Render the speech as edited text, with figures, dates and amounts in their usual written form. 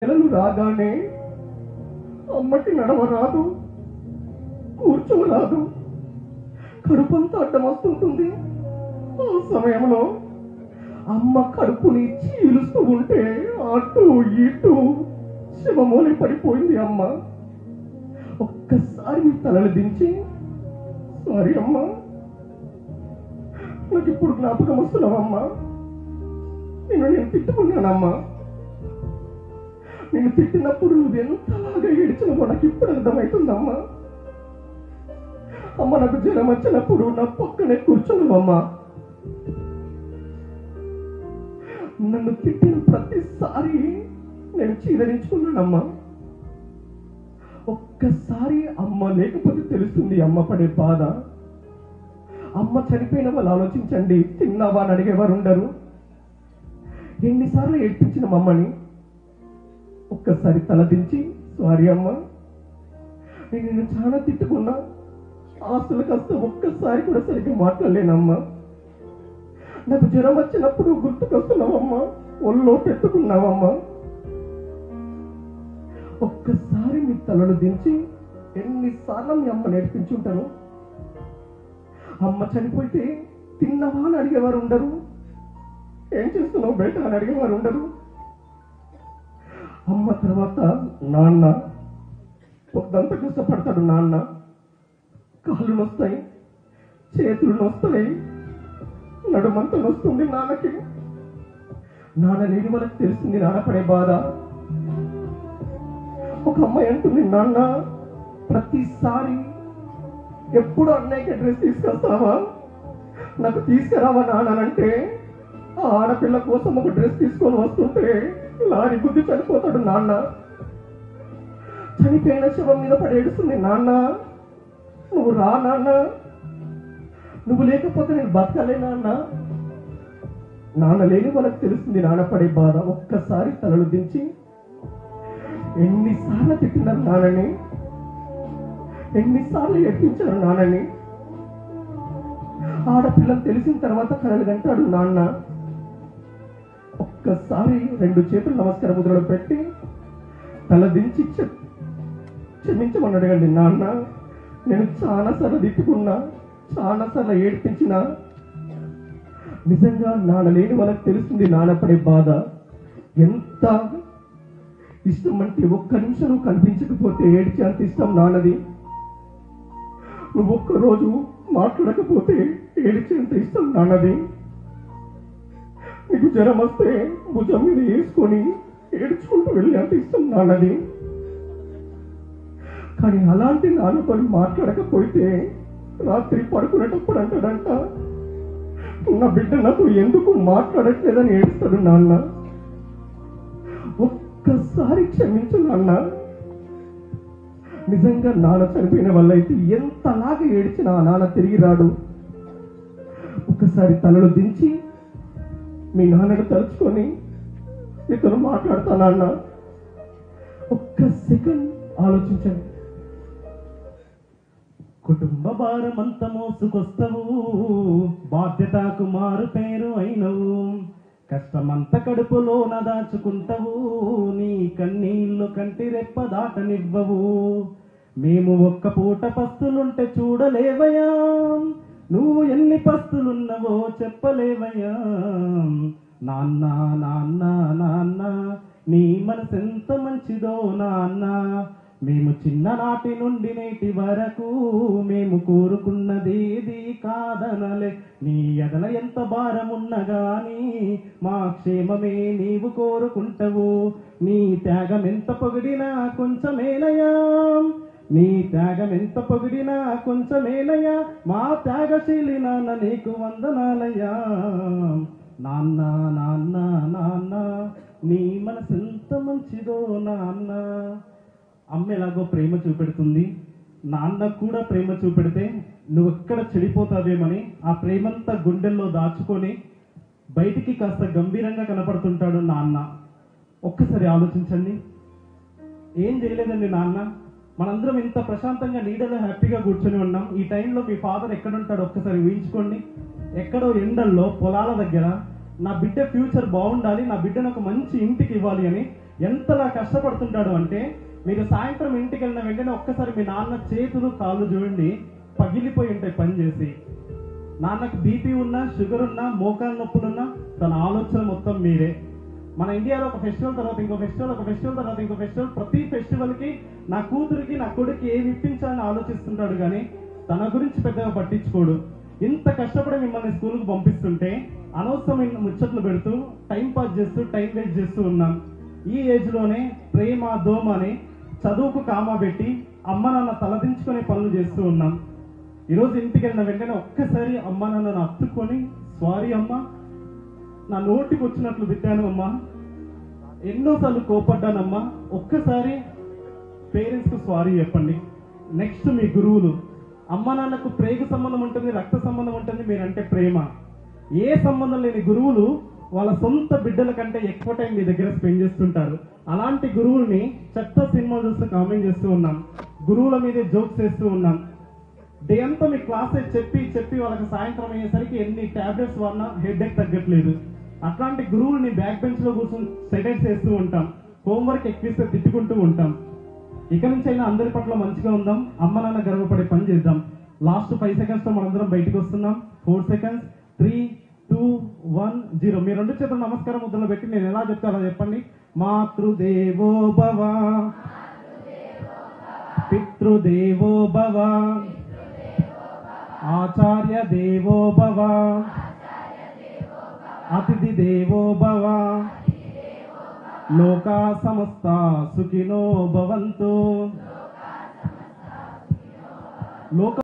నెలలు రాగానే అమ్మకి నడవరాదు, కూర్చోరాదు, కడుపంతా అడ్డం వస్తుంటుంది. ఆ సమయంలో అమ్మ కడుపుని చీలుస్తూ ఉంటే అటు ఇటు శివమూలి పడిపోయింది అమ్మ. ఒక్కసారి మీ తలలు దించి, సారీ అమ్మా, నాకు ఇప్పుడు జ్ఞాపకం వస్తున్నావమ్మా, నేను తిట్టుకున్నానమ్మా, నేను తిట్టినప్పుడు నువ్వెంతలాగా ఏడ్చినవో నాకు ఇప్పుడు అర్థమవుతుందమ్మా. అమ్మ, నాకు జ్వరం వచ్చినప్పుడు నా పక్కనే కూర్చున్నావమ్మా. నన్ను తిట్టిన ప్రతిసారి నేను చీదరించుకున్నానమ్మా. ఒక్కసారి అమ్మ లేకపోతే తెలుస్తుంది అమ్మ పడే బాధ. అమ్మ చనిపోయిన వాళ్ళు ఆలోచించండి, తిన్నావా అని అడిగేవారు ఉండరు. ఎన్నిసార్లు ఏడ్పించిన మమ్మని. ఒక్కసారి తలదించి, సారీ అమ్మ, నేను చాలా తిట్టుకున్నా, ఆస్తులు కాస్త ఒక్కసారి కూడా సరిగ్గా మాట్లాడలేనమ్మా. నాకు జ్వరం వచ్చినప్పుడు గుర్తుకొస్తున్నావమ్మా, ఒళ్ళో పెట్టుకున్నావమ్మా. ఒక్కసారి మీ తలను దించి ఎన్నిసార్లు మీ అమ్మ నేర్పించుంటారు. అమ్మ చనిపోతే తిన్నవా అని అడిగేవారు ఉండరు, ఏం చేస్తున్నావు బయట అని అడిగేవారు ఉండరు. అమ్మ తర్వాత నాన్న, పొద్దంతా కష్టపడతాడు నాన్న. కాళ్ళు నొస్తాయి, చేతులు నొస్తాయి, నడుమంతా నొస్తుంది నాన్నకి. నాన్న లేని వరకు తెలిసింది నాన్న పడే బాధ. ఒక అమ్మాయి అంటుంది, నాన్న ప్రతిసారి ఎప్పుడు అన్నయ్యకి డ్రెస్ తీసుకొస్తావా, నాకు తీసుకురావా నానంటే, ఆ ఆడపిల్ల కోసం ఒక డ్రెస్ తీసుకొని వస్తుంటే లారీ గుద్ది చనిపోతాడు నాన్న. చనిపోయిన శవం మీద పడి ఏడుస్తుంది నాన్న, నువ్వు రా నాన్న, నువ్వు లేకపోతే నేను బతకలే నాన్న. నాన్న లేని వాళ్ళకి తెలుస్తుంది నాన్న పడే బాధ. ఒక్కసారి తలలు దించి ఎన్నిసార్లు తిట్టినారు నాన్నని, ఎన్నిసార్లు ఏడ్పించారు నాన్నని. ఆడపిల్లని తెలిసిన తర్వాత కలలు గంటాడు నాన్న. ఒక్కసారి రెండు చేతులు నమస్కార ముద్రలో పెట్టి తల దించి క్షమించమని అడగండి నాన్న, నేను చాలాసార్లు తిట్టుకున్నా, చాలాసార్లు ఏడ్పించిన. నిజంగా నాన్న లేని వాళ్ళకి తెలుస్తుంది నాన్న పడే బాధ. ఎంత ఇష్టం అంటే ఒక్క నిమిషం నువ్వు కనిపించకపోతే ఏడ్చి అంత ఇష్టం నాన్నది. నువ్వు ఒక్కరోజు మాట్లాడకపోతే ఏడ్చేంత ఇష్టం నాన్నది. నీకు జ్వరం వస్తే భుజం మీద వేసుకొని ఏడ్చుకుంటూ వెళ్ళేంత ఇష్టం నాన్నది. కానీ అలాంటి నాన్నతో మాట్లాడకపోతే రాత్రి పడుకునేటప్పుడు అంటాడంట, నా బిడ్డ నాతో ఎందుకు మాట్లాడట్లేదని ఏడుస్తాడు నాన్న. ఒక్కసారి క్షమించు నాన్న. నిజంగా నాన్న చనిపోయిన వల్ల అయితే ఎంతలాగా ఏడ్చినా నాన్న తిరిగి రాడు. ఒక్కసారి తలలు దించి మీ నాన్నను తలుచుకొని ఇతను మాట్లాడతా నాన్న. ఒక్క సెకండ్ ఆలోచించండి. కుటుంబ భారమంత మోసుకొస్తవు, బాధ్యతకు మారు పేరు అయినవు, కష్టమంత కడుపులోన దాచుకుంటవు, నీ కన్నీళ్లు కంటి రెప్ప దాటనివ్వవు. మేము ఒక్క పూట పస్తులుంటే చూడలేవయ్యా, నువ్వు ఎన్ని పస్తులున్నవో చెప్పలేవయ్యా. నాన్న నాన్న నాన్న, నీ మనసెంత మంచిదో నాన్న, మేము చిన్ననాటి నుండి నేటి వరకు మేము కోరుకున్నది ఇది కాదనలే. నీ ఎదల ఎంత భారమున్నా గాని మా క్షేమమే నీవు కోరుకుంటావు. నీ త్యాగం ఎంత పొగిడినా కొంచెమేనయ్యా, నీ త్యాగం ఎంత పొగిడినా కొంచెమేనయ్యా, మా త్యాగశీలి నాన్న నీకు వందనాలయ్యా. నాన్న నాన్న నాన్న, నీ మనసెంత మంచిదో నాన్న. అమ్మ ఎలాగో ప్రేమ చూపెడుతుంది, నాన్న కూడా ప్రేమ చూపెడితే నువ్వు ఎక్కడ చెడిపోతావేమని ఆ ప్రేమంతా గుండెల్లో దాచుకొని బయటికి కాస్త గంభీరంగా కనపడుతుంటాడు నాన్న. ఒక్కసారి ఆలోచించండి, ఏం చేయలేదండి నాన్న, మనందరం ఇంత ప్రశాంతంగా నీడలో హ్యాపీగా కూర్చొని ఉన్నాం. ఈ టైంలో మీ ఫాదర్ ఎక్కడుంటాడో ఒక్కసారి ఊహించుకోండి. ఎక్కడో ఎండల్లో పొలాల దగ్గర నా బిడ్డ ఫ్యూచర్ బాగుండాలి, నా బిడ్డను ఒక మంచి ఇంటికి ఇవ్వాలి అని ఎంతలా కష్టపడుతుంటాడు అంటే మీరు సాయంత్రం ఇంటికి వెళ్ళిన వెంటనే ఒక్కసారి మీ నాన్న చేతులు కాళ్ళు చూడండి, పగిలిపోయి ఉంటాయి పని చేసి. నాన్నకు బీపీ ఉన్నా, షుగర్ ఉన్నా, మోకాలు నొప్పులున్నా తన ఆలోచన మొత్తం మీరే. మన ఇండియాలో ఒక ఫెస్టివల్ తర్వాత ఇంకో ఫెస్టివల్, ఒక ఫెస్టివల్ తర్వాత ఇంకో ఫెస్టివల్, ప్రతి ఫెస్టివల్ కి నా కూతురికి నా కొడుకు ఏమి ఇప్పించాలని ఆలోచిస్తుంటాడు కానీ తన గురించి పెద్దగా పట్టించుకోడు. ఇంత కష్టపడి మిమ్మల్ని స్కూల్కి పంపిస్తుంటే అనవసరమైన ముచ్చట్లు పెడుతూ టైం పాస్ చేస్తూ టైం వేస్ట్ చేస్తూ ఉన్నాం. ఈ ఏజ్ లోనే ప్రేమ దోమ అని చదువుకు కామా పెట్టి అమ్మ నాన్న తలదించుకునే పనులు చేస్తూ ఉన్నాం. ఈరోజు ఇంటికి వెళ్ళిన వెంటనే ఒక్కసారి అమ్మ నాన్నను అత్తుకొని సారీ అమ్మ, నా నోటికి వచ్చినట్లు తిట్టాను అమ్మా, ఎన్నోసార్లు కోపడ్డానమ్మా, ఒక్కసారి పేరెంట్స్ కు సారీ చెప్పండి. నెక్స్ట్ మీ గురువులు. అమ్మ నాన్నకు ప్రేమ సంబంధం ఉంటుంది, రక్త సంబంధం ఉంటుంది, మీరంటే ప్రేమ. ఏ సంబంధం లేని గురువులు వాళ్ళ సొంత బిడ్డల కంటే ఎక్కువ టైం మీ దగ్గర స్పెండ్ చేస్తుంటారు. అలాంటి గురువుల్ని చెత్త సినిమా చూస్తూ కామెంట్ చేస్తూ ఉన్నాం, గురువుల మీదే జోక్స్ చేస్తూ ఉన్నాం. డే అంతా మీ క్లాసే చెప్పి చెప్పి వాళ్ళకి సాయంత్రం అయ్యేసరికి ఎన్ని టాబ్లెట్స్ వాడినా హెడ్ ఎక్ తగ్గట్లేదు. అట్లాంటి గురువుల్ని బ్యాక్ బెంచ్ లో కూర్చొని సెటైజ్ చేస్తూ ఉంటాం, హోంవర్క్ ఎక్కిస్తే తిట్టుకుంటూ ఉంటాం. ఇక నుంచి అయినా అందరి పట్ల మంచిగా ఉందాం, అమ్మ నాన్న గర్వపడే పని చేద్దాం. లాస్ట్ 5 seconds తో మనందరం బయటకు వస్తున్నాం. 4 seconds, 3, 2, 1, 0. మీ 2 చేతులు నమస్కారం ముద్రలో పెట్టి నేను ఎలా చెప్తా అలా చెప్పండి. మాతృదేవో భవ, పితృదేవో భవ, ఆచార్య దేవో భవ, అతిథి దేవో భవ, లోకా సమస్త సుఖినో భవంతు. లోక